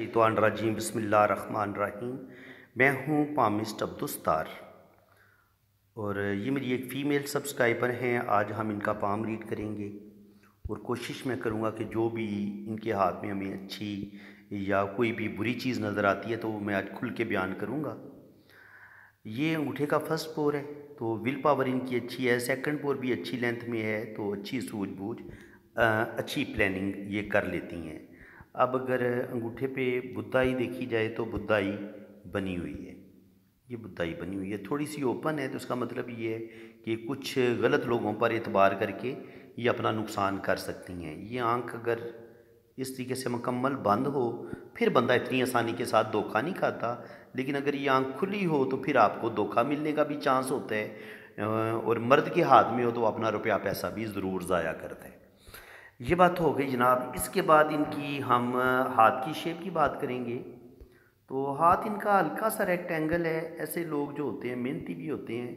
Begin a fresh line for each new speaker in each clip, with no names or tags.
मिनश्शैतानिर्रजीम बिस्मिल्लाहिर्रहमानिर्रहीम। मैं हूँ पामिस्ट अब्दुस्तार और ये मेरी एक फ़ीमेल सब्सक्राइबर हैं। आज हम इनका पाम रीड करेंगे और कोशिश मैं करूँगा कि जो भी इनके हाथ में हमें अच्छी या कोई भी बुरी चीज़ नज़र आती है तो मैं आज खुल के बयान करूँगा। ये अंगूठे का फर्स्ट पोर है तो विल पावर इनकी अच्छी है। सेकंड पोर भी अच्छी लेंथ में है तो अच्छी सूझबूझ अच्छी प्लानिंग ये कर लेती हैं। अब अगर अंगूठे पे बुदाई देखी जाए तो बुदाई बनी हुई है, ये बुदाई बनी हुई है, थोड़ी सी ओपन है तो इसका मतलब ये है कि कुछ गलत लोगों पर एतबार करके ये अपना नुकसान कर सकती हैं। ये आंख अगर इस तरीके से मुकम्मल बंद हो फिर बंदा इतनी आसानी के साथ धोखा नहीं खाता, लेकिन अगर ये आंख खुली हो तो फिर आपको धोखा मिलने का भी चांस होता है और मर्द के हाथ में हो तो अपना रुपया पैसा भी ज़रूर ज़ाया करता है। ये बात हो गई जनाब। इसके बाद इनकी हम हाथ की शेप की बात करेंगे तो हाथ इनका हल्का सा रेक्टेंगल है। ऐसे लोग जो होते हैं मेहनती भी होते हैं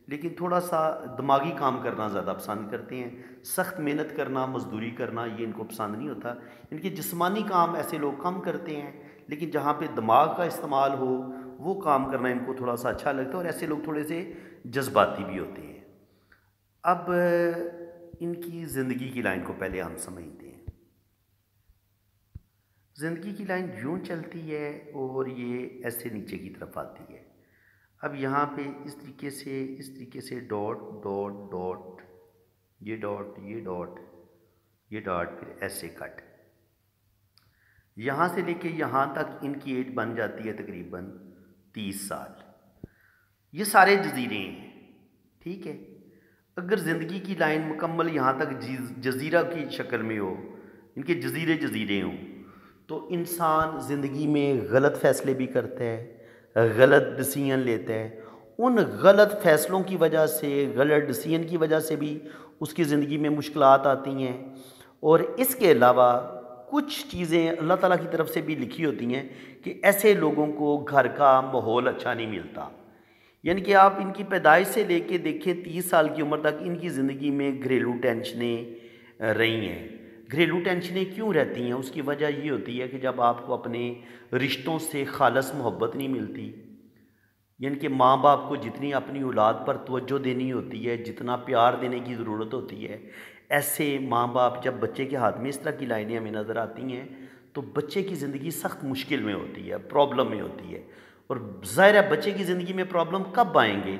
लेकिन थोड़ा सा दिमागी काम करना ज़्यादा पसंद करते हैं। सख्त मेहनत करना, मजदूरी करना ये इनको पसंद नहीं होता। इनके जिस्मानी काम ऐसे लोग कम करते हैं लेकिन जहाँ पे दिमाग का इस्तेमाल हो वो काम करना इनको थोड़ा सा अच्छा लगता है और ऐसे लोग थोड़े से जज्बाती भी होते हैं। अब इनकी ज़िंदगी की लाइन को पहले हम समझते हैं। ज़िंदगी की लाइन यूँ चलती है और ये ऐसे नीचे की तरफ आती है। अब यहाँ पे इस तरीके से डॉट डॉट डॉट, ये डॉट ये डॉट ये डॉट, फिर ऐसे कट। यहाँ से लेके यहाँ तक इनकी एज बन जाती है तकरीबन 30 साल। ये सारे जजीरे हैं, ठीक है। अगर ज़िंदगी की लाइन मुकम्मल यहाँ तक जजीरा की शक्ल में हो, इनके जजीरे जजीरे हों, तो इंसान ज़िंदगी में गलत फ़ैसले भी करता है, गलत डिसीजन लेता है। उन गलत फ़ैसलों की वजह से, गलत डिसीजन की वजह से भी उसकी ज़िंदगी में मुश्किलात आती हैं। और इसके अलावा कुछ चीज़ें अल्लाह ताला की तरफ से भी लिखी होती हैं कि ऐसे लोगों को घर का माहौल अच्छा नहीं मिलता। यानी कि आप इनकी पैदाइश से लेके देखें 30 साल की उम्र तक इनकी ज़िंदगी में घरेलू टेंशनें रही हैं। घरेलू टेंशनें क्यों रहती हैं? उसकी वजह ये होती है कि जब आपको अपने रिश्तों से खालस मोहब्बत नहीं मिलती, यानी कि माँ बाप को जितनी अपनी औलाद पर तवज्जो देनी होती है, जितना प्यार देने की ज़रूरत होती है, ऐसे माँ बाप जब बच्चे के हाथ में इस तरह की लाइनें हमें नज़र आती हैं तो बच्चे की ज़िंदगी सख्त मुश्किल में होती है, प्रॉब्लम में होती है। और ज़ाहिर है बच्चे की ज़िंदगी में प्रॉब्लम कब आएंगे?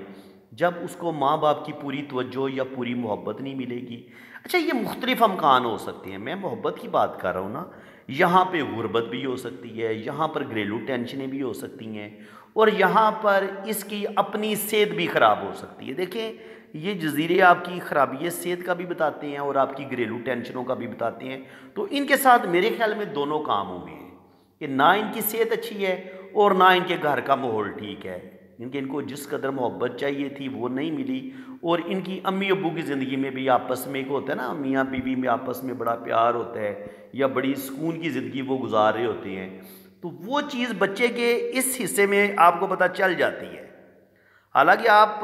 जब उसको माँ बाप की पूरी तवज्जो या पूरी मोहब्बत नहीं मिलेगी। अच्छा, ये मुख्तलिफ अमकान हो सकते हैं, मैं मोहब्बत की बात कर रहा हूँ ना। यहाँ पे गुर्बत भी हो सकती है, यहाँ पर घरेलू टेंशनें भी हो सकती हैं और यहाँ पर इसकी अपनी सेहत भी ख़राब हो सकती है। देखें, ये जजीरे आपकी ख़राबी सेहत का भी बताते हैं और आपकी घरेलू टेंशनों का भी बताते हैं। तो इनके साथ मेरे ख्याल में दोनों काम हुए हैं कि ना इनकी सेहत अच्छी है और ना इनके घर का माहौल ठीक है। इनको जिस कदर मोहब्बत चाहिए थी वो नहीं मिली और इनकी अम्मी अब्बू की ज़िंदगी में भी आपस में एक होता है ना, मियाँ बीवी में आपस में बड़ा प्यार होता है या बड़ी सुकून की ज़िंदगी वो गुजार रहे होते हैं, तो वो चीज़ बच्चे के इस हिस्से में आपको पता चल जाती है। हालांकि आप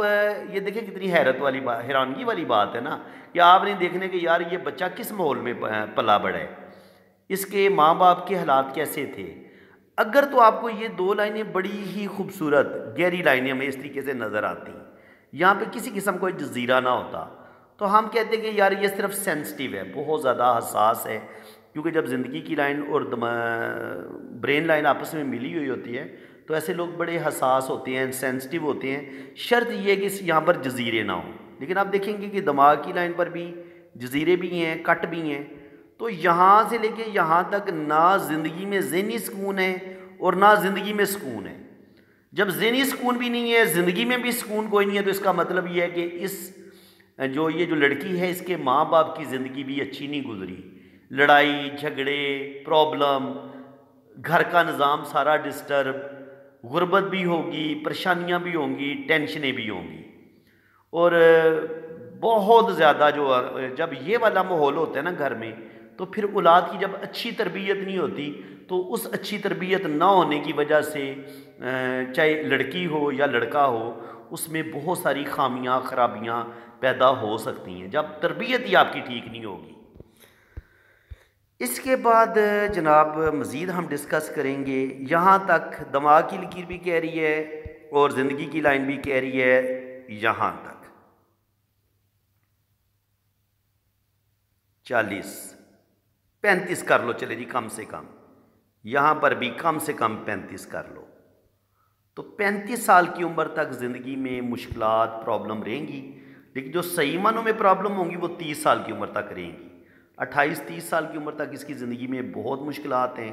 ये देखें कितनी हैरत वाली बात, हैरानगी वाली बात है ना कि आप नहीं देखने के यार ये बच्चा किस माहौल में पला बड़ा है, इसके माँ बाप के हालात कैसे थे। अगर तो आपको ये दो लाइनें बड़ी ही खूबसूरत गहरी लाइनें हमें इस तरीके से नज़र आती, यहाँ पे किसी किस्म कोई जजीरा ना होता, तो हम कहते हैं कि यार ये सिर्फ सेंसिटिव है, बहुत ज़्यादा हसास है। क्योंकि जब ज़िंदगी की लाइन और ब्रेन लाइन आपस में मिली हुई होती है तो ऐसे लोग बड़े हसास होते हैं, सेंसिटिव होते हैं। शर्त ये है कि यहाँ पर जजीरे ना हो। लेकिन आप देखेंगे कि दिमाग की लाइन पर भी जजीरे भी हैं, कट भी हैं। तो यहाँ से लेके यहाँ तक ना ज़िंदगी में ज़हनी सुकून है और ना ज़िंदगी में सुकून है। जब ज़हनी सुकून भी नहीं है, ज़िंदगी में भी सुकून कोई नहीं है, तो इसका मतलब ये है कि ये जो लड़की है इसके माँ बाप की ज़िंदगी भी अच्छी नहीं गुजरी। लड़ाई झगड़े, प्रॉब्लम, घर का निज़ाम सारा डिस्टर्ब, गुर्बत भी होगी, परेशानियाँ भी होंगी, टेंशनें भी होंगी। और बहुत ज़्यादा जब ये वाला माहौल होता है ना घर में, तो फिर औलाद की जब अच्छी तरबियत नहीं होती तो उस अच्छी तरबियत ना होने की वजह से चाहे लड़की हो या लड़का हो, उसमें बहुत सारी खामियां खराबियां पैदा हो सकती हैं जब तरबियत ही आपकी ठीक नहीं होगी। इसके बाद जनाब मज़ीद हम डिस्कस करेंगे, यहाँ तक दिमाग की लकीर भी कह रही है और ज़िंदगी की लाइन भी कह रही है यहाँ तक 40, 35 कर लो, चले जी कम से कम, यहाँ पर भी कम से कम 35 कर लो। तो 35 साल की उम्र तक ज़िंदगी में मुश्किलात प्रॉब्लम रहेंगी, लेकिन जो सही मानों में प्रॉब्लम होंगी वो 30 साल की उम्र तक रहेंगी। 28-30 साल की उम्र तक इसकी ज़िंदगी में बहुत मुश्किलात हैं।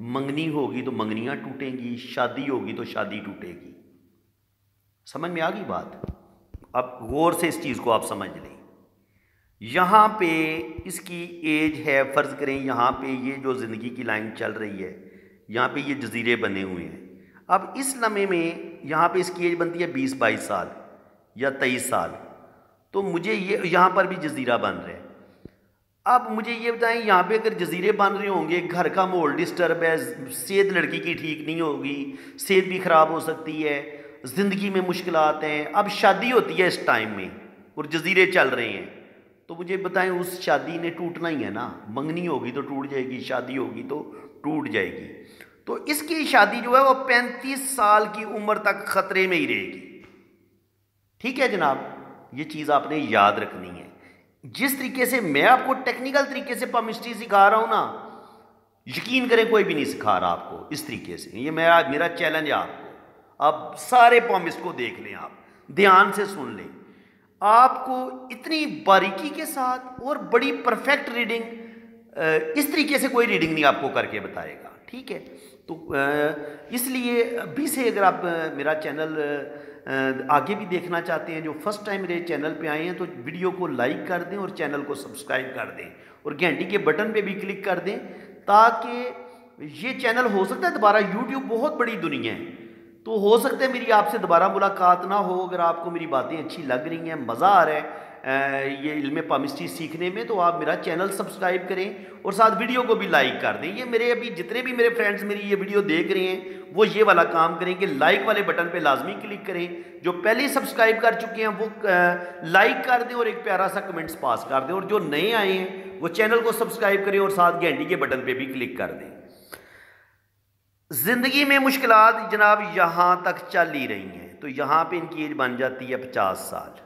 मंगनी होगी तो मंगनियाँ टूटेंगी, शादी होगी तो शादी टूटेगी। समझ में आ गई बात? अब गौर से इस चीज़ को आप समझ लें। यहाँ पे इसकी एज है, फ़र्ज़ करें यहाँ पे ये जो ज़िंदगी की लाइन चल रही है, यहाँ पे ये जजीरे बने हुए हैं। अब इस लम्हे में यहाँ पे इसकी एज बनती है 20-22 साल या 23 साल, तो मुझे ये यहाँ पर भी जजीरा बन रहा है। अब मुझे ये बताएं, यहाँ पे अगर जजीरे बन रहे होंगे, घर का माहौल डिस्टर्ब है, सेहत लड़की की ठीक नहीं होगी, सेहत भी ख़राब हो सकती है, ज़िंदगी में मुश्किलात हैं। अब शादी होती है इस टाइम में और जजीरे चल रहे हैं, तो मुझे बताएं उस शादी ने टूटना ही है ना। मंगनी होगी तो टूट जाएगी, शादी होगी तो टूट जाएगी। तो इसकी शादी जो है वो 35 साल की उम्र तक ख़तरे में ही रहेगी। ठीक है जनाब, ये चीज़ आपने याद रखनी है। जिस तरीके से मैं आपको टेक्निकल तरीके से पामिस्ट्री सिखा रहा हूं ना, यकीन करें कोई भी नहीं सिखा रहा आपको इस तरीके से। ये मेरा चैलेंज है आपको। आप सारे पामिस्ट को देख लें, आप ध्यान से सुन लें, आपको इतनी बारीकी के साथ और बड़ी परफेक्ट रीडिंग, इस तरीके से कोई रीडिंग नहीं आपको करके बताएगा। ठीक है, तो इसलिए अभी से अगर आप मेरा चैनल आगे भी देखना चाहते हैं, जो फर्स्ट टाइम मेरे चैनल पे आए हैं, तो वीडियो को लाइक कर दें और चैनल को सब्सक्राइब कर दें और घंटी के बटन पे भी क्लिक कर दें, ताकि ये चैनल हो सकता है दोबारा, यूट्यूब बहुत बड़ी दुनिया है, तो हो सकता है मेरी आपसे दोबारा मुलाकात ना हो। अगर आपको मेरी बातें अच्छी लग रही हैं, मज़ा आ रहा है ये इल्म पामिस्ट्री सीखने में, तो आप मेरा चैनल सब्सक्राइब करें और साथ वीडियो को भी लाइक कर दें। ये मेरे अभी जितने भी मेरे फ्रेंड्स मेरी ये वीडियो देख रहे हैं, वो ये वाला काम करें कि लाइक वाले बटन पे लाजमी क्लिक करें। जो पहले ही सब्सक्राइब कर चुके हैं वो लाइक कर दें और एक प्यारा सा कमेंट्स पास कर दें, और जो नए आए हैं वो चैनल को सब्सक्राइब करें और साथ घंटी के बटन पर भी क्लिक कर दें। ज़िंदगी में मुश्किलात जनाब यहाँ तक चल ही रही हैं, तो यहाँ पे इनकी एज बन जाती है 50 साल।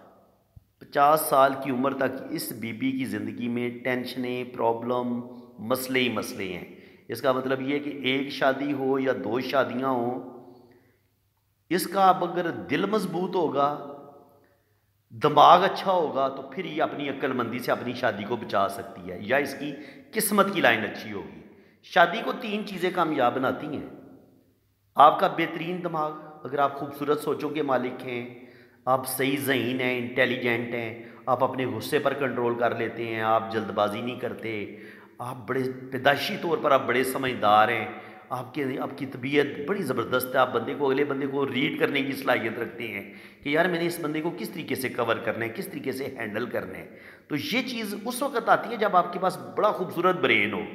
50 साल की उम्र तक इस बीबी की ज़िंदगी में टेंशनें, प्रॉब्लम, मसले ही मसले हैं। इसका मतलब ये है कि एक शादी हो या 2 शादियाँ हों, इसका अब अगर दिल मजबूत होगा, दिमाग अच्छा होगा, तो फिर ये अपनी अक्लमंदी से अपनी शादी को बचा सकती है, या इसकी किस्मत की लाइन अच्छी होगी। शादी को 3 चीज़ें कामयाब बनाती हैं। आपका बेहतरीन दिमाग, अगर आप खूबसूरत सोचों के मालिक हैं, आप सही ज़हीन हैं, इंटेलिजेंट हैं, आप अपने गुस्से पर कंट्रोल कर लेते हैं, आप जल्दबाजी नहीं करते, आप बड़े पैदाइशी तौर पर आप बड़े समझदार हैं, आपकी तबीयत बड़ी ज़बरदस्त है, आप अगले बंदे को रीड करने की सलाहियत रखते हैं कि यार मैंने इस बंदे को किस तरीके से कवर करना है, किस तरीके से हैंडल करना है। तो ये चीज़ उस वक्त आती है जब आपके पास बड़ा खूबसूरत ब्रेन हो।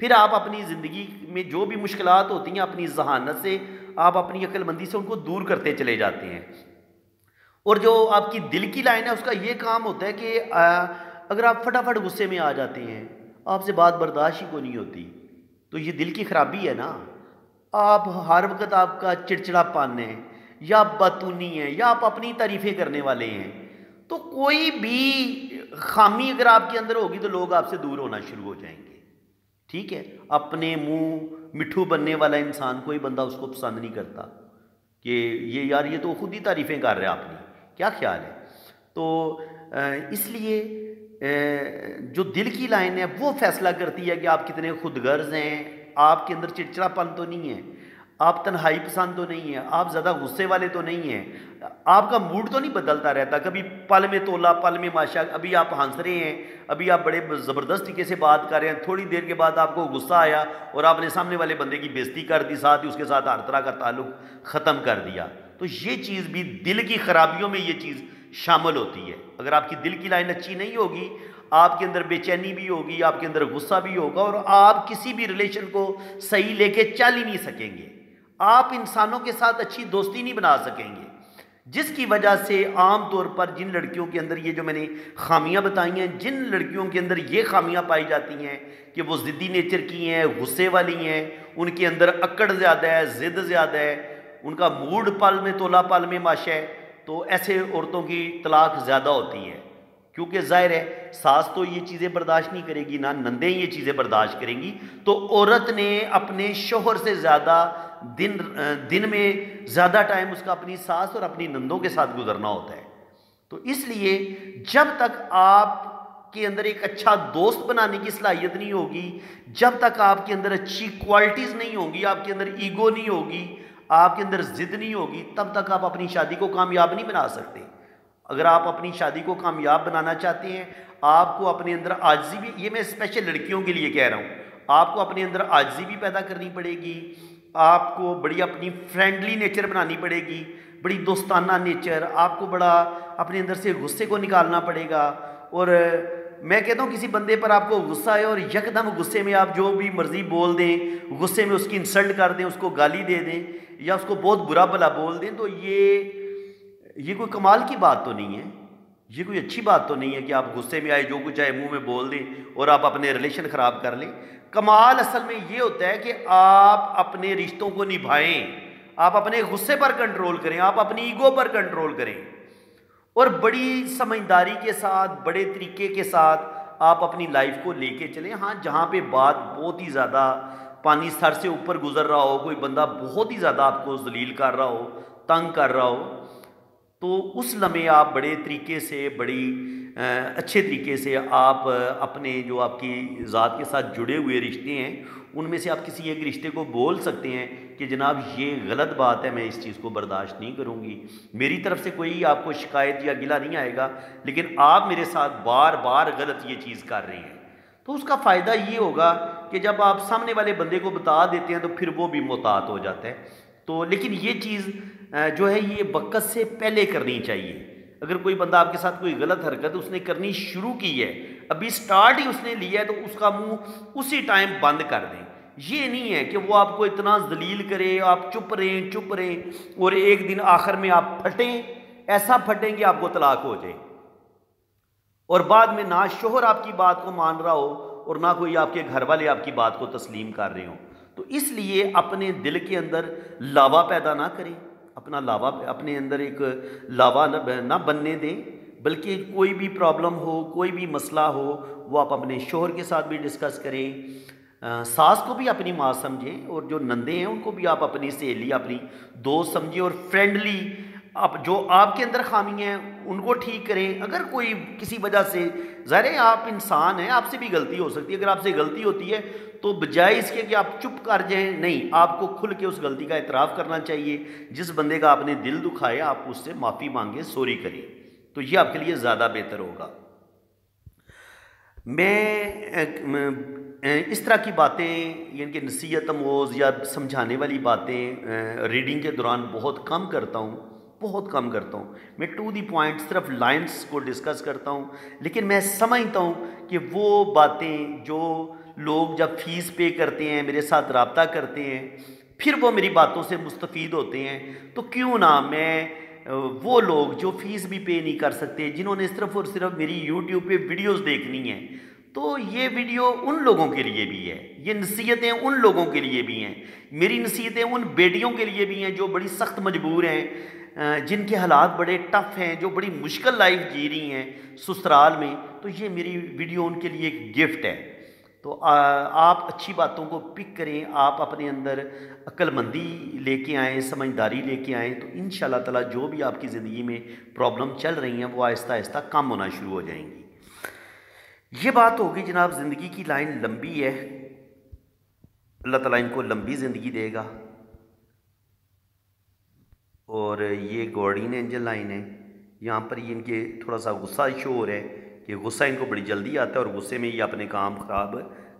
फिर आप अपनी ज़िंदगी में जो भी मुश्किलात होती हैं, अपनी जहानत से, आप अपनी अक्लमंदी से उनको दूर करते चले जाते हैं। और जो आपकी दिल की लाइन है, उसका ये काम होता है कि अगर आप फटाफट गुस्से में आ जाते हैं, आपसे बात बर्दाश्त ही को नहीं होती, तो ये दिल की खराबी है ना। आप हर वक्त आपका चिड़चिड़ापन है, या बतूनी है, या आप अपनी तारीफ़ें करने वाले हैं, तो कोई भी खामी अगर आपके अंदर होगी तो लोग आपसे दूर होना शुरू हो जाएंगे। ठीक है, अपने मुंह मिठू बनने वाला इंसान कोई बंदा उसको पसंद नहीं करता कि ये यार ये तो खुद ही तारीफ़ें कर रहा है अपनी, क्या ख्याल है। तो इसलिए जो दिल की लाइन है वो फैसला करती है कि आप कितने खुदगर्ज हैं, आपके अंदर चिड़चिड़ापन तो नहीं है, आप तन्हाई पसंद तो नहीं है, आप ज़्यादा गुस्से वाले तो नहीं हैं, आपका मूड तो नहीं बदलता रहता, कभी पल में तोला पल में माशा। अभी आप हंस रहे हैं, अभी आप बड़े ज़बरदस्त तरीके से बात कर रहे हैं, थोड़ी देर के बाद आपको गुस्सा आया और आपने सामने वाले बंदे की बेइज्जती कर दी, साथ ही उसके साथ हर तरह का ताल्लुक ख़त्म कर दिया। तो ये चीज़ भी दिल की खराबियों में ये चीज़ शामिल होती है। अगर आपकी दिल की लाइन अच्छी नहीं होगी, आपके अंदर बेचैनी भी होगी, आपके अंदर गुस्सा भी होगा, और आप किसी भी रिलेशन को सही लेके चल ही नहीं सकेंगे, आप इंसानों के साथ अच्छी दोस्ती नहीं बना सकेंगे। जिसकी वजह से आम तौर पर जिन लड़कियों के अंदर ये जो मैंने खामियां बताई हैं, जिन लड़कियों के अंदर ये खामियां पाई जाती हैं कि वो ज़िद्दी नेचर की हैं, गुस्से वाली हैं, उनके अंदर अकड़ ज़्यादा है, ज़िद ज़्यादा है, उनका मूड पल में तोला पल में माशा है, तो ऐसे औरतों की तलाक ज़्यादा होती है। क्योंकि ज़ाहिर है सास तो ये चीज़ें बर्दाश्त नहीं करेगी, ना नंदें ये चीज़ें बर्दाश्त करेंगी, तो औरत ने अपने शोहर से ज़्यादा दिन में ज़्यादा टाइम उसका अपनी सास और अपनी नंदों के साथ गुजरना होता है। तो इसलिए जब तक आप के अंदर एक अच्छा दोस्त बनाने की सलाहियत नहीं होगी, जब तक आपके अंदर अच्छी क्वालिटीज़ नहीं होंगी, आपके अंदर ईगो नहीं होगी, आपके अंदर ज़िद नहीं होगी, तब तक आप अपनी शादी को कामयाब नहीं बना सकते। अगर आप अपनी शादी को कामयाब बनाना चाहते हैं, आपको अपने अंदर आजिज़ी भी, ये मैं स्पेशल लड़कियों के लिए कह रहा हूँ, आपको अपने अंदर आजिज़ी भी पैदा करनी पड़ेगी, आपको बड़ी अपनी फ्रेंडली नेचर बनानी पड़ेगी, बड़ी दोस्ताना नेचर, आपको बड़ा अपने अंदर से गुस्से को निकालना पड़ेगा। और मैं कहता हूँ किसी बंदे पर आपको गुस्सा है और यकदम गुस्से में आप जो भी मर्ज़ी बोल दें, गुस्से में उसकी इंसल्ट कर दें, उसको गाली दे दें या उसको बहुत बुरा भला बोल दें, तो ये कोई कमाल की बात तो नहीं है, ये कोई अच्छी बात तो नहीं है कि आप गुस्से में आए जो कुछ आए मुंह में बोल दें और आप अपने रिलेशन ख़राब कर लें। कमाल असल में ये होता है कि आप अपने रिश्तों को निभाएं, आप अपने गुस्से पर कंट्रोल करें, आप अपनी ईगो पर कंट्रोल करें और बड़ी समझदारी के साथ, बड़े तरीके के साथ आप अपनी लाइफ को लेके चलें। हाँ, जहाँ पे बात बहुत ही ज़्यादा पानी सर से ऊपर गुजर रहा हो, कोई बंदा बहुत ही ज़्यादा आपको जलील कर रहा हो, तंग कर रहा हो, तो उस लम्हे आप बड़े तरीके से, बड़ी अच्छे तरीके से आप अपने जो आपकी ज़ात के साथ जुड़े हुए रिश्ते हैं उनमें से आप किसी एक रिश्ते को बोल सकते हैं कि जनाब ये गलत बात है, मैं इस चीज़ को बर्दाश्त नहीं करूँगी, मेरी तरफ से कोई आपको शिकायत या गिला नहीं आएगा, लेकिन आप मेरे साथ बार बार गलत ये चीज़ कर रहे हैं। तो उसका फ़ायदा ये होगा कि जब आप सामने वाले बंदे को बता देते हैं तो फिर वो भी मुहतात हो जाता है। तो लेकिन ये चीज़ जो है ये वक़्त से पहले करनी चाहिए। अगर कोई बंदा आपके साथ कोई गलत हरकत उसने करनी शुरू की है, अभी स्टार्ट ही उसने लिया है, तो उसका मुंह उसी टाइम बंद कर दें। ये नहीं है कि वो आपको इतना जलील करे, आप चुप रहें और एक दिन आखिर में आप फटें, ऐसा फटें कि आपको तलाक हो जाए और बाद में ना शोहर आपकी बात को मान रहा हो और ना कोई आपके घर वाले आपकी बात को तस्लीम कर रहे हो। तो इसलिए अपने दिल के अंदर लावा पैदा ना करें, अपना लावा अपने अंदर एक लावा ना बनने दें, बल्कि कोई भी प्रॉब्लम हो, कोई भी मसला हो, वो आप अपने शोहर के साथ भी डिस्कस करें, सास को भी अपनी माँ समझें और जो नंदे हैं उनको भी आप अपनी सहेली, अपनी दोस्त समझें और फ्रेंडली आप जो आपके अंदर खामी हैं उनको ठीक करें। अगर कोई किसी वजह से, ज़ाहिर है आप इंसान हैं, आपसे भी गलती हो सकती है, अगर आपसे गलती होती है तो बजाय इसके कि आप चुप कर जाएं, नहीं, आपको खुल के उस गलती का एतराफ़ करना चाहिए। जिस बंदे का आपने दिल दुखाया आप उससे माफ़ी मांगें, सॉरी करें, तो ये आपके लिए ज़्यादा बेहतर होगा। मैं इस तरह की बातें यानी कि नसीहत आमोज़ या समझाने वाली बातें रीडिंग के दौरान बहुत कम करता हूँ, बहुत कम करता हूँ। मैं टू दी पॉइंट सिर्फ लाइंस को डिस्कस करता हूँ, लेकिन मैं समझता हूँ कि वो बातें जो लोग जब फ़ीस पे करते हैं, मेरे साथ रब्ता करते हैं, फिर वो मेरी बातों से मुस्तफ़ीद होते हैं, तो क्यों ना मैं वो लोग जो फ़ीस भी पे नहीं कर सकते, जिन्होंने सिर्फ़ और सिर्फ मेरी यूट्यूब पे वीडियोस देखनी है, तो ये वीडियो उन लोगों के लिए भी है, ये नसीहतें उन लोगों के लिए भी हैं, मेरी नसीहतें उन बेटियों के लिए भी हैं जो बड़ी सख्त मजबूर हैं, जिनके हालात बड़े टफ़ हैं, जो बड़ी मुश्किल लाइफ जी रही हैं ससुराल में। तो ये मेरी वीडियो उनके लिए एक गिफ्ट है। तो आप अच्छी बातों को पिक करें, आप अपने अंदर अक्लमंदी लेके आएँ, समझदारी लेके आएँ, तो इंशाअल्लाह ताला जो भी आपकी ज़िंदगी में प्रॉब्लम चल रही हैं वो आहिस्ता आहिस्ता कम होना शुरू हो जाएंगी। ये बात होगी जनाब, ज़िंदगी की लाइन लंबी है, अल्लाह ताला इनको लंबी ज़िंदगी देगा। और ये गार्डियन एंजल लाइन है, यहाँ पर ये इनके थोड़ा सा गुस्सा शो हो रहा है कि गुस्सा इनको बड़ी जल्दी आता है और गुस्से में ये अपने काम ख़राब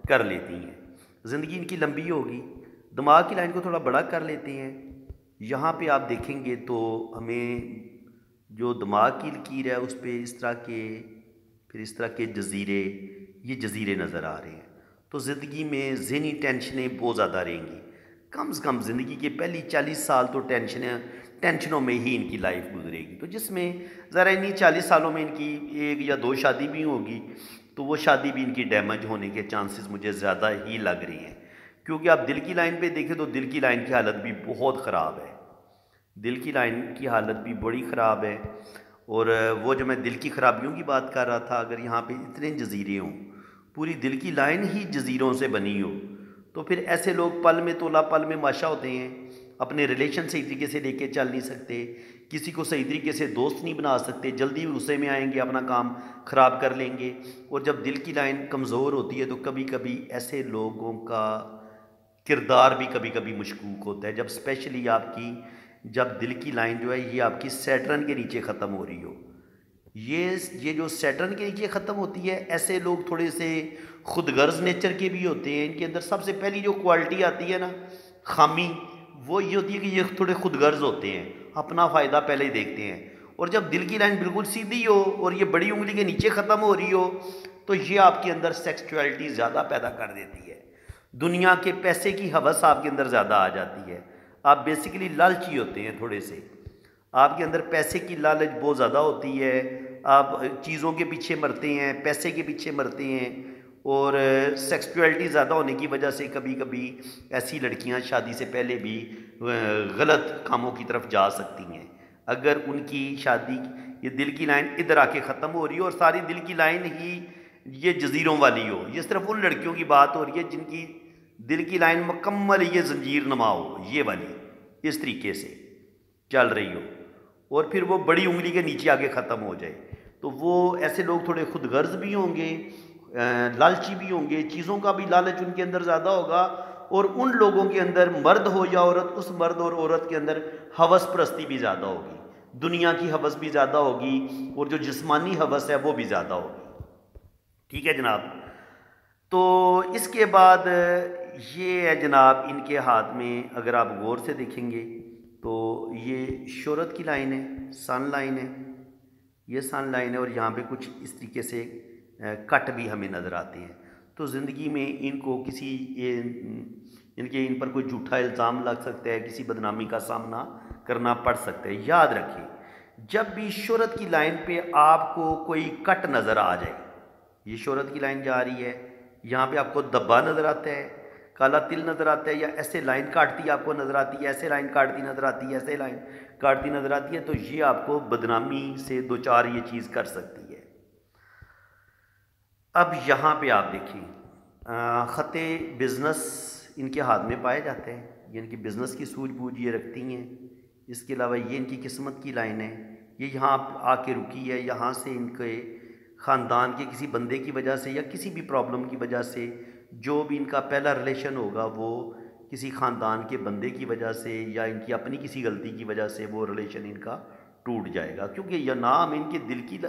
कर लेती हैं। ज़िंदगी इनकी लंबी होगी, दिमाग की लाइन को थोड़ा बड़ा कर लेते हैं। यहाँ पे आप देखेंगे तो हमें जो दिमाग की लकीर है उस पर इस तरह के, फिर इस तरह के जजीरे, ये जजीरे नज़र आ रहे हैं। तो ज़िंदगी में ज़हनी टेंशनें बहुत ज़्यादा रहेंगी, कम से कम ज़िंदगी के पहली 40 साल तो टेंशनों में ही इनकी लाइफ गुजरेगी। तो जिसमें ज़रा इन्हीं 40 सालों में इनकी 1 या 2 शादी भी होगी, तो वो शादी भी इनकी डैमेज होने के चांसेस मुझे ज़्यादा ही लग रही हैं। क्योंकि आप दिल की लाइन पे देखें तो दिल की लाइन की हालत भी बहुत ख़राब है। दिल की लाइन की हालत भी बड़ी ख़राब है। और वो जो मैं दिल की ख़राबियों की बात कर रहा था, अगर यहाँ पे इतने जजीरे हों, पूरी दिल की लाइन ही जजीरों से बनी हो, तो फिर ऐसे लोग पल में तोला पल में माशा होते हैं। अपने रिलेशन सही तरीके से लेके चल नहीं सकते, किसी को सही तरीके से दोस्त नहीं बना सकते, जल्दी गुस्से में आएंगे, अपना काम ख़राब कर लेंगे। और जब दिल की लाइन कमज़ोर होती है तो कभी कभी ऐसे लोगों का किरदार भी कभी कभी मशकूक होता है। जब स्पेशली आपकी जब दिल की लाइन जो है ये आपकी सैटर्न के नीचे ख़त्म हो रही हो, ये जो सैटर्न के नीचे ख़त्म होती है, ऐसे लोग थोड़े से खुदगर्ज नेचर के भी होते हैं। इनके अंदर सबसे पहली जो क्वालिटी आती है ना, खामी, वो ये होती है कि ये थोड़े खुदगर्ज होते हैं, अपना फ़ायदा पहले ही देखते हैं। और जब दिल की लाइन बिल्कुल सीधी हो और ये बड़ी उंगली के नीचे ख़त्म हो रही हो, तो ये आपके अंदर सेक्सुअलिटी ज़्यादा पैदा कर देती है। दुनिया के पैसे की हवस आपके अंदर ज़्यादा आ जाती है। आप बेसिकली लालची होते हैं थोड़े से, आपके अंदर पैसे की लालच बहुत ज़्यादा होती है। आप चीज़ों के पीछे मरते हैं, पैसे के पीछे मरते हैं। और सेक्सुअलिटी ज़्यादा होने की वजह से कभी कभी ऐसी लड़कियां शादी से पहले भी गलत कामों की तरफ जा सकती हैं। अगर उनकी शादी, ये दिल की लाइन इधर आके ख़त्म हो रही हो और सारी दिल की लाइन ही ये जजीरों वाली हो, ये सिर्फ उन लड़कियों की बात हो रही है जिनकी दिल की लाइन मुकम्मल ये जंजीर नुमा हो, ये वाली इस तरीके से चल रही हो, और फिर वो बड़ी उंगली के नीचे आगे ख़त्म हो जाए, तो वो ऐसे लोग थोड़े खुदगर्ज भी होंगे, लालची भी होंगे, चीज़ों का भी लालच उनके अंदर ज़्यादा होगा। और उन लोगों के अंदर, मर्द हो या औरत, उस मर्द और औरत के अंदर हवस परस्ती भी ज़्यादा होगी, दुनिया की हवस भी ज़्यादा होगी, और जो जिस्मानी हवस है वो भी ज़्यादा होगी। ठीक है जनाब। तो इसके बाद ये है जनाब, इनके हाथ में अगर आप गौर से देखेंगे तो ये शोहरत की लाइन है, सन लाइन है, ये सन लाइन है। और यहाँ पे कुछ इस तरीके से कट भी हमें नज़र आते हैं। तो ज़िंदगी में इनको इन पर कोई झूठा इल्ज़ाम लग सकता है, किसी बदनामी का सामना करना पड़ सकता है। याद रखें, जब भी शोहरत की लाइन पे आपको कोई कट नज़र आ जाए, ये शोहरत की लाइन जा रही है, यहाँ पे आपको धब्बा नज़र आता है, काला तिल नज़र आता है, या ऐसे लाइन काटती आपको नज़र आती है, ऐसे लाइन काटती नज़र आती है, ऐसे लाइन काटती नज़र आती है, तो ये आपको बदनामी से दो चार ये चीज़ कर सकती है। अब यहाँ पे आप देखिए, ख़ते बिज़नेस इनके हाथ में पाए जाते हैं, ये इनकी बिज़नेस की सूझबूझ ये रखती हैं। इसके अलावा ये इनकी किस्मत की लाइन है, ये यहाँ आके रुकी है, यहाँ से इनके ख़ानदान के किसी बंदे की वजह से या किसी भी प्रॉब्लम की वजह से, जो भी इनका पहला रिलेशन होगा वो किसी ख़ानदान के बंदे की वजह से या इनकी अपनी किसी गलती की वजह से वो रिलेशन इनका टूट जाएगा। क्योंकि या ना हमें इनके दिल की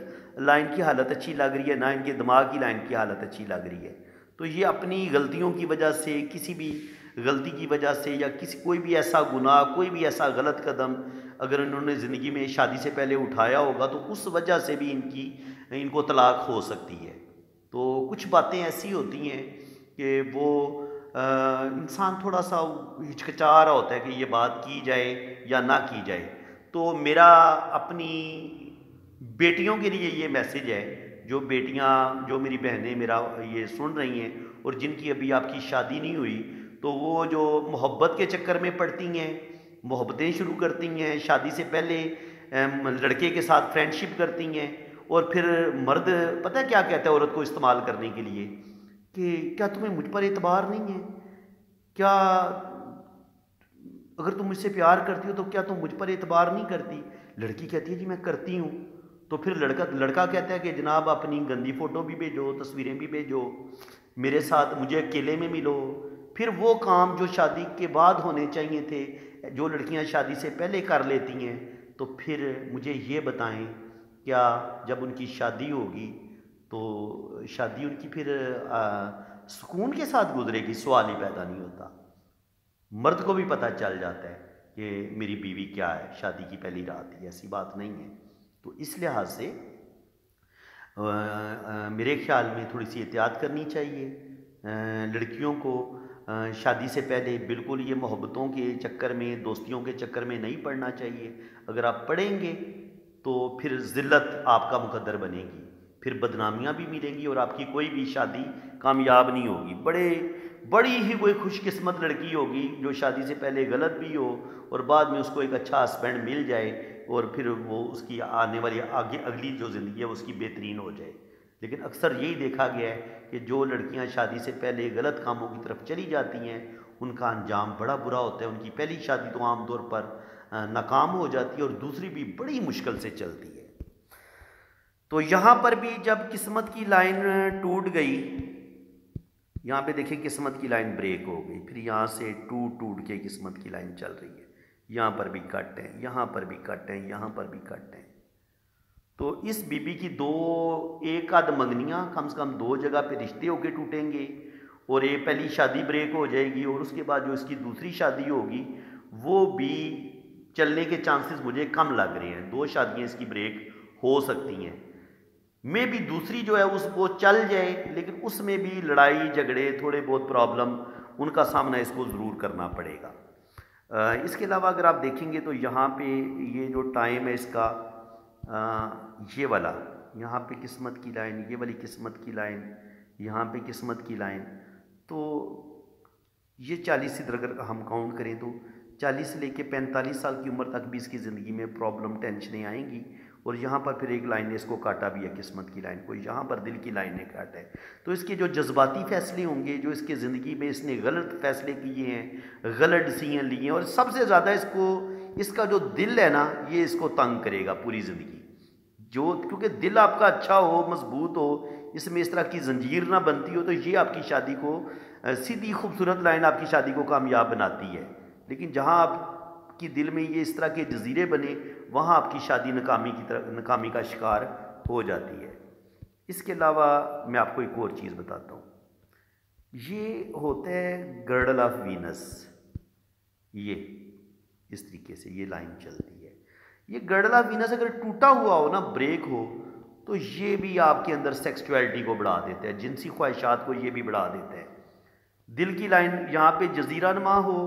लाइन की हालत अच्छी लग रही है, ना इनके दिमाग की लाइन की हालत अच्छी लग रही है। तो ये अपनी गलतियों की वजह से, किसी भी गलती की वजह से, या कोई भी ऐसा गुनाह, कोई भी ऐसा गलत कदम अगर इन्होंने ज़िंदगी में शादी से पहले उठाया होगा, तो उस वजह से भी इनको तलाक हो सकती है। तो कुछ बातें ऐसी होती हैं कि वो इंसान थोड़ा सा हिचकिचा रहा होता है कि ये बात की जाए या ना की जाए। तो मेरा अपनी बेटियों के लिए ये मैसेज है, जो बेटियां, जो मेरी बहनें मेरा ये सुन रही हैं और जिनकी अभी आपकी शादी नहीं हुई, तो वो जो मोहब्बत के चक्कर में पड़ती हैं, मोहब्बतें शुरू करती हैं, शादी से पहले लड़के के साथ फ्रेंडशिप करती हैं, और फिर मर्द पता है क्या कहता है औरत को इस्तेमाल करने के लिए, कि क्या तुम्हें मुझ पर एतबार नहीं है, क्या अगर तुम मुझसे प्यार करती हो तो क्या तुम मुझ पर एतबार नहीं करती। लड़की कहती है जी मैं करती हूँ। तो फिर लड़का कहता है कि जनाब अपनी गंदी फ़ोटो भी भेजो, तस्वीरें भी भेजो, मेरे साथ मुझे अकेले में मिलो। फिर वो काम जो शादी के बाद होने चाहिए थे, जो लड़कियां शादी से पहले कर लेती हैं, तो फिर मुझे ये बताएं, क्या जब उनकी शादी होगी तो शादी उनकी फिर सुकून के साथ गुजरेगी? सवाल ही पैदा नहीं होता। मर्द को भी पता चल जाता है कि मेरी बीवी क्या है, शादी की पहली रात ही, ऐसी बात नहीं है। तो इस लिहाज से मेरे ख्याल में थोड़ी सी एहतियात करनी चाहिए। लड़कियों को शादी से पहले बिल्कुल ये मोहब्बतों के चक्कर में, दोस्तियों के चक्कर में नहीं पड़ना चाहिए। अगर आप पढ़ेंगे तो फिर ज़िल्लत आपका मुकद्दर बनेगी, फिर बदनामियाँ भी मिलेंगी और आपकी कोई भी शादी कामयाब नहीं होगी। बड़ी ही कोई खुशकिस्मत लड़की होगी जो शादी से पहले गलत भी हो और बाद में उसको एक अच्छा हस्बैंड मिल जाए और फिर वो उसकी आने वाली आगे अगली जो ज़िंदगी है उसकी बेहतरीन हो जाए। लेकिन अक्सर यही देखा गया है कि जो लड़कियां शादी से पहले गलत कामों की तरफ चली जाती हैं उनका अंजाम बड़ा बुरा होता है। उनकी पहली शादी तो आमतौर पर नाकाम हो जाती है और दूसरी भी बड़ी मुश्किल से चलती है। तो यहाँ पर भी जब किस्मत की लाइन टूट गई, यहाँ पे देखिए किस्मत की लाइन ब्रेक हो गई, फिर यहाँ से टूट के किस्मत की लाइन चल रही है। यहाँ पर भी कट है, यहाँ पर भी कट है, यहाँ पर भी कट है। तो इस बीबी की एक आध मंगनियाँ कम से कम 2 जगह पे रिश्ते होके टूटेंगे और ये पहली शादी ब्रेक हो जाएगी और उसके बाद जो इसकी दूसरी शादी होगी वो भी चलने के चांसेस मुझे कम लग रहे हैं। 2 शादियाँ इसकी ब्रेक हो सकती हैं। मे भी दूसरी जो है वो चल जाए, लेकिन उसमें भी लड़ाई झगड़े थोड़े बहुत प्रॉब्लम उनका सामना इसको ज़रूर करना पड़ेगा। इसके अलावा अगर आप देखेंगे तो यहाँ पे ये जो टाइम है इसका, ये वाला यहाँ पे किस्मत की लाइन, ये वाली किस्मत की लाइन, यहाँ पे किस्मत की लाइन, तो ये 40 इधर अगर हम काउंट करें तो 40 से लेके 45 साल की उम्र तक भी इसकी ज़िंदगी में प्रॉब्लम टेंशनें आएंगी। और यहाँ पर फिर एक लाइन ने इसको काटा भी है, किस्मत की लाइन को, यहाँ पर दिल की लाइन ने काटा है। तो इसके जो जज्बाती फ़ैसले होंगे, जो इसके ज़िंदगी में इसने गलत फ़ैसले किए हैं, गलत डिसीजन लिए हैं, और सबसे ज़्यादा इसका जो दिल है ना ये इसको तंग करेगा पूरी ज़िंदगी। क्योंकि दिल आपका अच्छा हो, मजबूत हो, इसमें इस तरह की जंजीर ना बनती हो, तो ये आपकी शादी को सीधी खूबसूरत लाइन आपकी शादी को कामयाब बनाती है। लेकिन जहाँ आपकी दिल में ये इस तरह के जजीरे बने वहाँ आपकी शादी नाकामी का शिकार हो जाती है। इसके अलावा मैं आपको एक और चीज़ बताता हूँ, ये होता है गर्डल ऑफ वीनस। ये इस तरीके से ये लाइन चलती है। ये गर्डल ऑफ वीनस अगर टूटा हुआ हो ना, ब्रेक हो, तो ये भी आपके अंदर सेक्सुअलिटी को बढ़ा देता है, जिनसी ख्वाहिशात को ये भी बढ़ा देता है। दिल की लाइन यहाँ पे जजीरा नुमा हो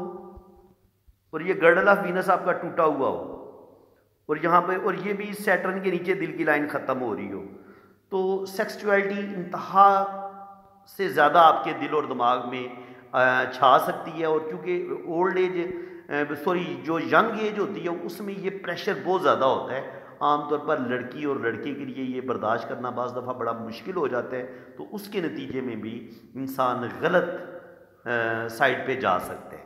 और ये गर्डल ऑफ वीनस आपका टूटा हुआ हो और यहाँ पे और ये भी सैटर्न के नीचे दिल की लाइन ख़त्म हो रही हो, तो सेक्सुअलिटी इंतहा से ज़्यादा आपके दिल और दिमाग में छा सकती है। और क्योंकि ओल्ड एज जो यंग एज होती है उसमें ये प्रेशर बहुत ज़्यादा होता है। आमतौर पर लड़की और लड़के के लिए ये बर्दाश्त करना बाज़ दफ़ा बड़ा मुश्किल हो जाता है, तो उसके नतीजे में भी इंसान गलत साइड पे जा सकते हैं।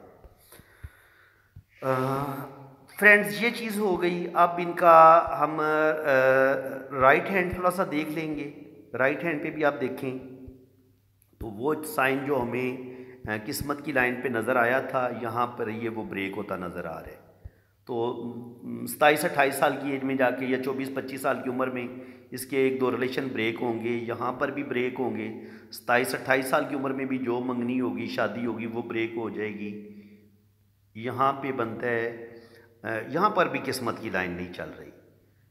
फ्रेंड्स, ये चीज़ हो गई। अब इनका हम राइट हैंड थोड़ा सा देख लेंगे। राइट हैंड पे भी आप देखें तो वो साइन जो हमें किस्मत की लाइन पे नज़र आया था, यहाँ पर ये वो ब्रेक होता नज़र आ रहा है। तो 27-28 साल की एज में जाके या 24-25 साल की उम्र में इसके 1-2 रिलेशन ब्रेक होंगे, यहाँ पर भी ब्रेक होंगे। 27-28 साल की उम्र में भी जो मंगनी होगी, शादी होगी, वो ब्रेक हो जाएगी। यहाँ पे बनता है, यहाँ पर भी किस्मत की लाइन नहीं चल रही,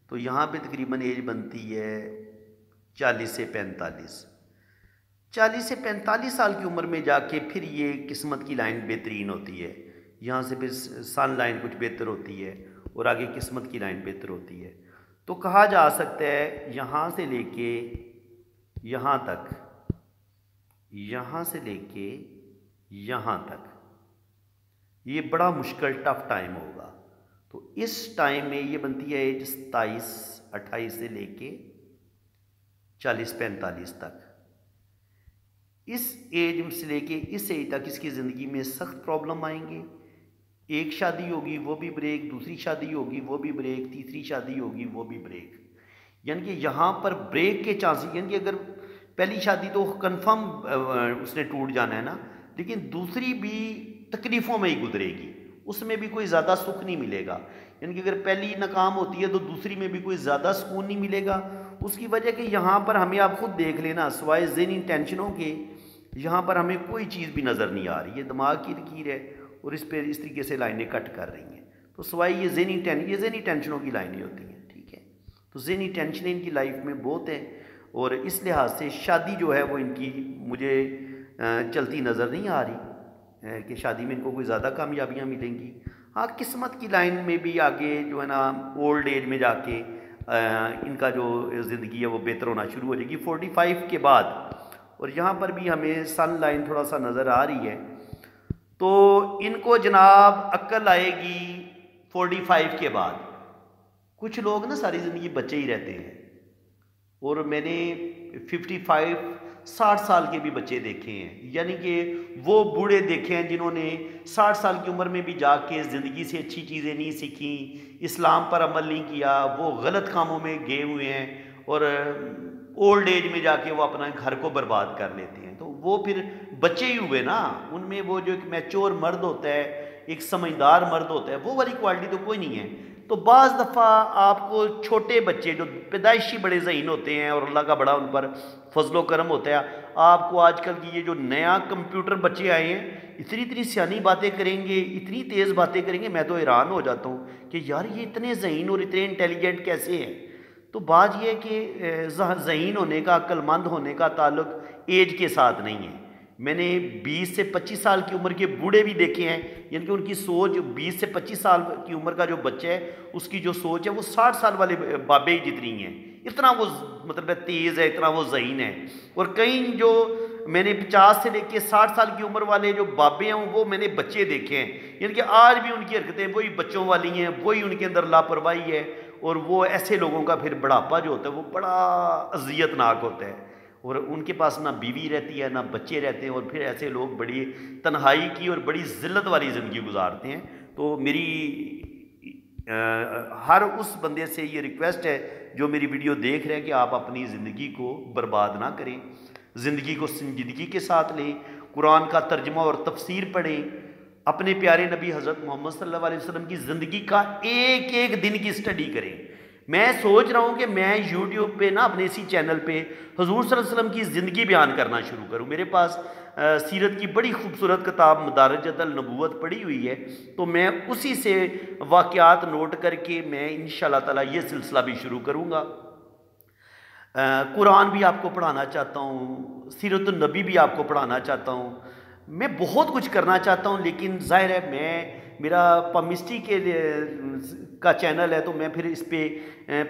तो यहाँ पे तकरीबन एज बनती है 40 से 45। 40 से 45 साल की उम्र में जाके फिर ये किस्मत की लाइन बेहतरीन होती है। यहाँ से फिर सन लाइन कुछ बेहतर होती है और आगे किस्मत की लाइन बेहतर होती है। तो कहा जा सकता है यहाँ से लेके यहाँ तक, यहाँ से लेके यहाँ तक ये बड़ा मुश्किल टफ टाइम होगा। तो इस टाइम में ये बनती है एज 27-28 से लेके 40-45 तक। इस एज से लेके इस एज तक इसकी ज़िंदगी में सख्त प्रॉब्लम आएंगे। एक शादी होगी वो भी ब्रेक, दूसरी शादी होगी वो भी ब्रेक, तीसरी शादी होगी वो भी ब्रेक। यानी कि यहाँ पर ब्रेक के चांसेस, यानी कि अगर पहली शादी तो कंफर्म उसने टूट जाना है ना, लेकिन दूसरी भी तकलीफ़ों में ही गुजरेगी, उसमें भी कोई ज़्यादा सुख नहीं मिलेगा। यानी कि अगर पहली नाकाम होती है तो दूसरी में भी कोई ज़्यादा सुकून नहीं मिलेगा। उसकी वजह कि यहाँ पर हमें आप खुद देख लेना, सिवाय ज़हनी टेंशनों के यहाँ पर हमें कोई चीज़ भी नज़र नहीं आ रही। ये दिमाग की लकीर है और इस पर इस तरीके से लाइनें कट कर रही हैं। तो सिवाय ये ज़हनी टेंशनों की लाइनें होती हैं, ठीक है। तो ज़हनी टेंशनें इनकी लाइफ में बहुत हैं और इस लिहाज से शादी जो है वो इनकी मुझे चलती नज़र नहीं आ रही। कि शादी में इनको कोई ज़्यादा कामयाबियाँ मिलेंगी। हाँ, किस्मत की लाइन में भी आगे जो है ना ओल्ड एज में जाके इनका जो ज़िंदगी है वो बेहतर होना शुरू हो जाएगी 45 के बाद। और यहाँ पर भी हमें सन लाइन थोड़ा सा नज़र आ रही है, तो इनको जनाब अक्ल आएगी 45 के बाद। कुछ लोग ना सारी ज़िंदगी बच्चे ही रहते हैं, और मैंने 55-60 साल के भी बच्चे देखे हैं, यानी कि वो बूढ़े देखे हैं जिन्होंने 60 साल की उम्र में भी जाके ज़िंदगी से अच्छी चीज़ें नहीं सीखी, इस्लाम पर अमल नहीं किया, वो गलत कामों में गए हुए हैं, और ओल्ड एज में जाके वो अपना घर को बर्बाद कर लेते हैं। तो वो फिर बच्चे ही हुए ना, उनमें वो जो एक मैच्योर मर्द होता है, एक समझदार मर्द होता है, वो वाली क्वालिटी तो कोई नहीं है। तो बाज़ दफ़ा आपको छोटे बच्चे जो पैदाइशी बड़े ज़हीन होते हैं और अल्लाह का बड़ा उन पर फजलो करम होता है, आपको आजकल की ये जो नया कंप्यूटर बच्चे आए हैं, इतनी इतनी सियानी बातें करेंगे, इतनी तेज़ बातें करेंगे, मैं तो हैरान हो जाता हूँ कि यार ये इतने ज़हीन और इतने इंटेलिजेंट कैसे हैं। तो बात यह है कि ज़हीन होने का, अक्लमंद होने का ताल्लुक एज के साथ नहीं है। मैंने 20 से 25 साल की उम्र के बूढ़े भी देखे हैं, यानी कि उनकी सोच 20 से 25 साल की उम्र का जो बच्चा है उसकी जो सोच है वो 60 साल वाले बाबे ही जितनी है, इतना वो मतलब तेज़ है, इतना वो ज़हीन है। और कई जो मैंने 50 से लेके 60 साल की उम्र वाले जो बाबे हैं वो मैंने बच्चे देखे हैं, यानी कि आज भी उनकी हरकतें वही बच्चों वाली हैं, वही उनके अंदर लापरवाही है। और वो ऐसे लोगों का फिर बुढ़ापा जो होता है वो बड़ा अजियतनाक होता है, और उनके पास ना बीवी रहती है ना बच्चे रहते हैं, और फिर ऐसे लोग बड़ी तन्हाई की और बड़ी ज़िल्लत वाली ज़िंदगी गुजारते हैं। तो मेरी हर उस बंदे से ये रिक्वेस्ट है जो मेरी वीडियो देख रहे हैं कि आप अपनी ज़िंदगी को बर्बाद ना करें, ज़िंदगी को संजीदगी के साथ लें, कुरान का तर्जुमा और तफसीर पढ़ें, अपने प्यारे नबी हज़रत मोहम्मद सल्लल्लाहु अलैहि वसल्लम की ज़िंदगी का एक एक दिन की स्टडी करें। मैं सोच रहा हूँ कि मैं यूट्यूब पे ना अपने इसी चैनल पे हुज़ूर सल्लल्लाहु अलैहि वसल्लम की ज़िंदगी बयान करना शुरू करूँ। मेरे पास सीरत की बड़ी खूबसूरत किताब मदारिजुन नबूवत पड़ी हुई है, तो मैं उसी से वाक़यात नोट करके मैं इंशाअल्लाह ताला ये सिलसिला भी शुरू करूँगा। कुरान भी आपको पढ़ाना चाहता हूँ, सीरतुन नबी भी आपको पढ़ाना चाहता हूँ, मैं बहुत कुछ करना चाहता हूँ, लेकिन ज़ाहिर है मेरा पामिस्ट्री के का चैनल है, तो मैं फिर इस पे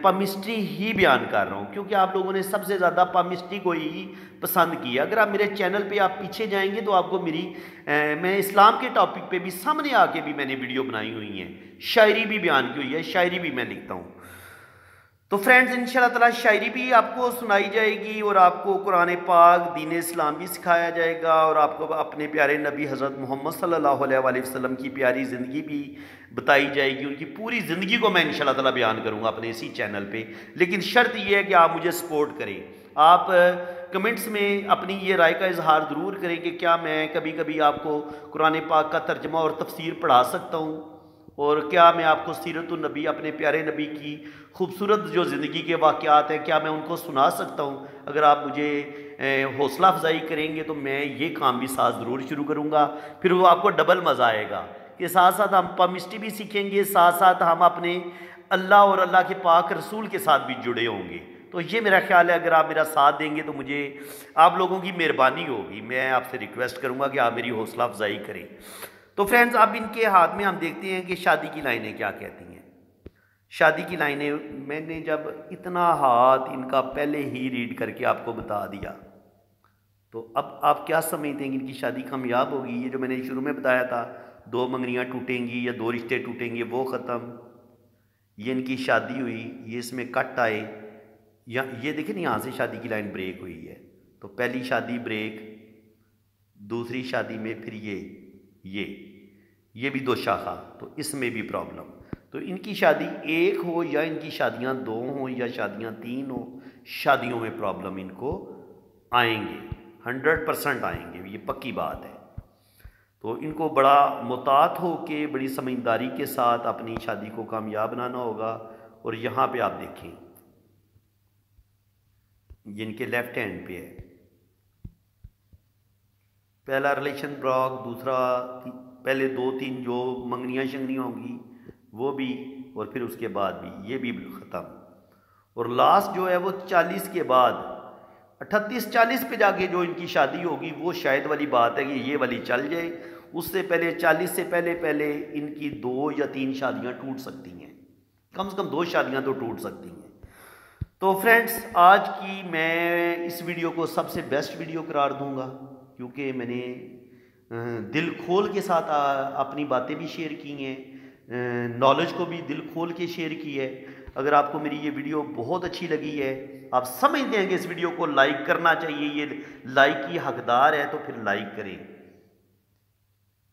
पामिस्ट्री ही बयान कर रहा हूँ, क्योंकि आप लोगों ने सबसे ज़्यादा पामिस्ट्री को ही पसंद किया। अगर आप मेरे चैनल पे आप पीछे जाएंगे तो आपको मेरी मैं इस्लाम के टॉपिक पे भी सामने आके भी मैंने वीडियो बनाई हुई है, शायरी भी बयान की हुई है, शायरी भी मैं लिखता हूँ। तो फ्रेंड्स इंशाल्लाह ताला शायरी भी आपको सुनाई जाएगी, और आपको कुरान पाक दीन इस्लाम भी सिखाया जाएगा, और आपको अपने प्यारे नबी हज़रत मोहम्मद सल्लल्लाहु अलैहि वसल्लम की प्यारी ज़िंदगी भी बताई जाएगी। उनकी पूरी ज़िंदगी को मैं इंशाल्लाह ताला बयान करूँगा अपने इसी चैनल पे, लेकिन शर्त ये है कि आप मुझे सपोर्ट करें। आप कमेंट्स में अपनी ये राय का इजहार ज़रूर करें कि क्या मैं कभी कभी आपको कुरान पाक का तर्जमा और तफसीर पढ़ा सकता हूँ, और क्या मैं आपको सीरतुन नबी, अपने प्यारे नबी की खूबसूरत जो ज़िंदगी के वाक़यात हैं, क्या मैं उनको सुना सकता हूँ। अगर आप मुझे हौसला अफजाई करेंगे तो मैं ये काम भी साथ ज़रूर शुरू करूँगा, फिर वो आपको डबल मज़ा आएगा कि साथ साथ हम पामिस्ट्री भी सीखेंगे, साथ साथ हम अपने अल्लाह और अल्लाह के पाक रसूल के साथ भी जुड़े होंगे। तो ये मेरा ख्याल है, अगर आप मेरा साथ देंगे तो मुझे आप लोगों की मेहरबानी होगी। मैं आपसे रिक्वेस्ट करूँगा कि आप मेरी हौसला अफजाई करें। तो फ्रेंड्स अब इनके हाथ में हम देखते हैं कि शादी की लाइनें क्या कहती हैं। शादी की लाइनें मैंने जब इतना हाथ इनका पहले ही रीड करके आपको बता दिया, तो अब आप क्या समझते हैं कि इनकी शादी कामयाब होगी? ये जो मैंने शुरू में बताया था 2 मंगनियाँ टूटेंगी या 2 रिश्ते टूटेंगे, वो ख़त्म। ये इनकी शादी हुई, ये इसमें कट आए, या ये देखिए ना यहाँ से शादी की लाइन ब्रेक हुई है, तो पहली शादी ब्रेक, दूसरी शादी में फिर ये भी 2 शाखा, तो इसमें भी प्रॉब्लम। तो इनकी शादी 1 हो या इनकी शादियां 2 हो या शादियां 3 हो, शादियों में प्रॉब्लम इनको आएंगे, 100% आएंगे, ये पक्की बात है। तो इनको बड़ा मुतात हो के बड़ी समझदारी के साथ अपनी शादी को कामयाब बनाना होगा। और यहाँ पे आप देखें, ये इनके लेफ्ट हैंड पे है, पहला रिलेशन ब्लॉक, दूसरा पहले 2-3 जो मंगनियाँ शंगनियाँ होंगी वो भी, और फिर उसके बाद भी ये भी ख़त्म। और लास्ट जो है वो 40 के बाद 38-40 पे जाके जो इनकी शादी होगी, वो शायद वाली बात है कि ये वाली चल जाए, उससे पहले 40 से पहले पहले इनकी 2 या 3 शादियां टूट सकती हैं, कम से कम 2 शादियां तो टूट सकती हैं। तो फ्रेंड्स, आज की मैं इस वीडियो को सबसे बेस्ट वीडियो करार दूंगा, क्योंकि मैंने दिल खोल के साथ अपनी बातें भी शेयर की हैं, नॉलेज को भी दिल खोल के शेयर की है। अगर आपको मेरी ये वीडियो बहुत अच्छी लगी है, आप समझते हैं कि इस वीडियो को लाइक करना चाहिए, ये लाइक की हकदार है, तो फिर लाइक करें।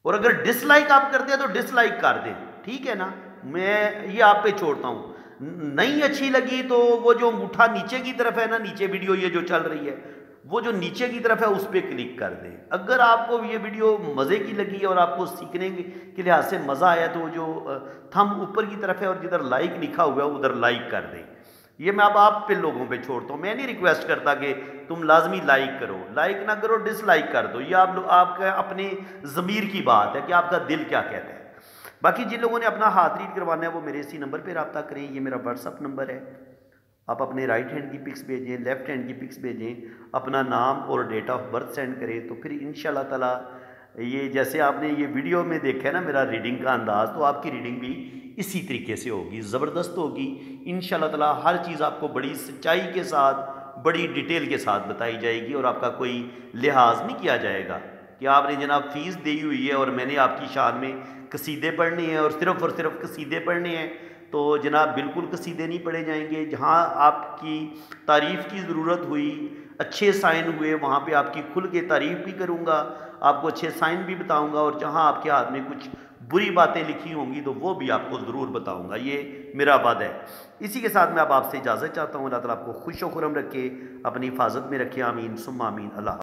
और अगर डिसलाइक आप करते हैं तो डिसलाइक कर दें, ठीक है ना। मैं ये आप पे छोड़ता हूँ। नहीं अच्छी लगी तो वो जो अंगूठा नीचे की तरफ है ना, नीचे वीडियो ये जो चल रही है, वो जो नीचे की तरफ है उस पर क्लिक कर दें। अगर आपको ये वीडियो मज़े की लगी है और आपको सीखने के लिहाज से मज़ा आया, तो जो थंब ऊपर की तरफ है और जिधर लाइक लिखा हुआ है उधर लाइक कर दें। ये मैं अब आप पे लोगों पे छोड़ता हूँ। मैं नहीं रिक्वेस्ट करता कि तुम लाजमी लाइक करो, लाइक ना करो, डिसलाइक कर दो। ये आपका अपने ज़मीर की बात है कि आपका दिल क्या कहता है। बाकी जिन लोगों ने अपना हाथ रीड करवाना है वो मेरे इसी नंबर पे रब्ता करें। ये मेरा व्हाट्सअप नंबर है। आप अपने राइट हैंड की पिक्स भेजें, लेफ्ट हैंड की पिक्स भेजें, अपना नाम और डेट ऑफ बर्थ सेंड करें, तो फिर इंशाल्लाह ताला ये जैसे आपने ये वीडियो में देखा है ना मेरा रीडिंग का अंदाज़, तो आपकी रीडिंग भी इसी तरीके से होगी, ज़बरदस्त होगी इंशाल्लाह ताला। हर चीज़ आपको बड़ी सच्चाई के साथ, बड़ी डिटेल के साथ बताई जाएगी और आपका कोई लिहाज नहीं किया जाएगा कि आपने जनाब फ़ीस दी हुई है और मैंने आपकी शान में कसीदे पढ़ने हैं और सिर्फ कसीदे पढ़ने हैं, तो जनाब बिल्कुल कसीदे नहीं पढ़े जाएंगे। जहाँ आपकी तारीफ़ की ज़रूरत हुई, अच्छे साइन हुए, वहाँ पे आपकी खुल के तारीफ़ भी करूँगा, आपको अच्छे साइन भी बताऊँगा, और जहाँ आपके हाथ में कुछ बुरी बातें लिखी होंगी तो वो भी आपको ज़रूर बताऊँगा। ये मेरा वादा है। इसी के साथ मैं अब आपसे इजाज़त चाहता हूँ। अल्लाह ताला आपको खुश व खुर्रम रखे, अपनी हिफाजत में रखे। आमीन सुम्मा आमीन। अल्लाह।